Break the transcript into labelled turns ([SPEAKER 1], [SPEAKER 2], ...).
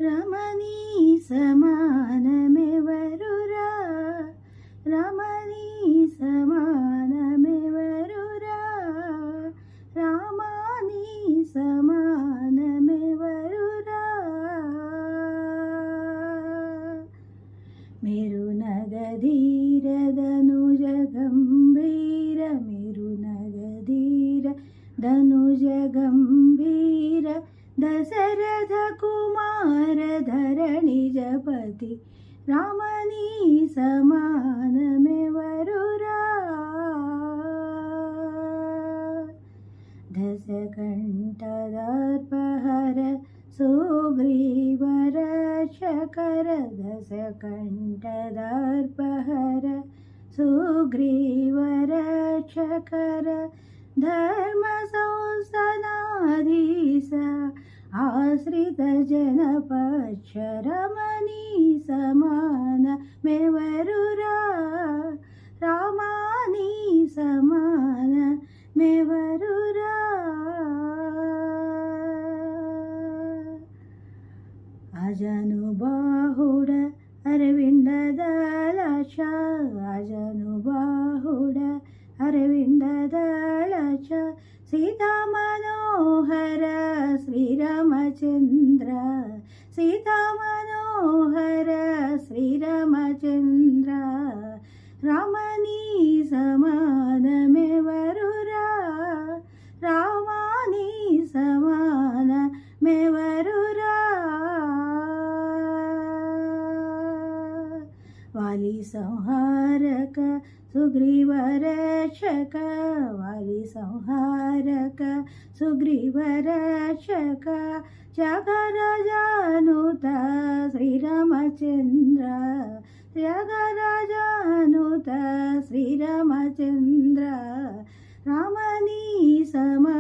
[SPEAKER 1] రమణీ సమానమెవరురా, రమణీ సమానమెవరురా, రామాని సమానమెవరురా. మెరునగధీరధనుజ గంభీర, మెరునగధీర ధనుజ గంభీర, దశరథ కుమార ధరణిజపతి, రామనీ సమానమెవరురా. దశకంఠదర్పహర సుగ్రీవరక్షకర, దశకంఠదర్పహర సుగ్రీవరక్షకర, ధర్మ సంస్థానాధీశ ఆశ్రిత జనపక్ష, రమణీ సమానమెవరురా, రామాని సమానమెవరురా. అజనుబాహుడ అరవిందదళాక్ష, అజనుబాహుడ అరవిందదళాక్ష, సీతామనోహర శ్రీరామచంద్ర, సీతామనోహర శ్రీరామచంద్ర, రామనీ సమానమెవరురా, రామాని సమానమెవరురా. వాలి సంహారక సుగ్రీవరక్షక, వాలి సంహారక సుగ్రీవరక్షక, త్యాగరాజానుత శ్రీరామచంద్ర, త్యాగరాజానుత శ్రీరామచంద్ర, రామనీ సమా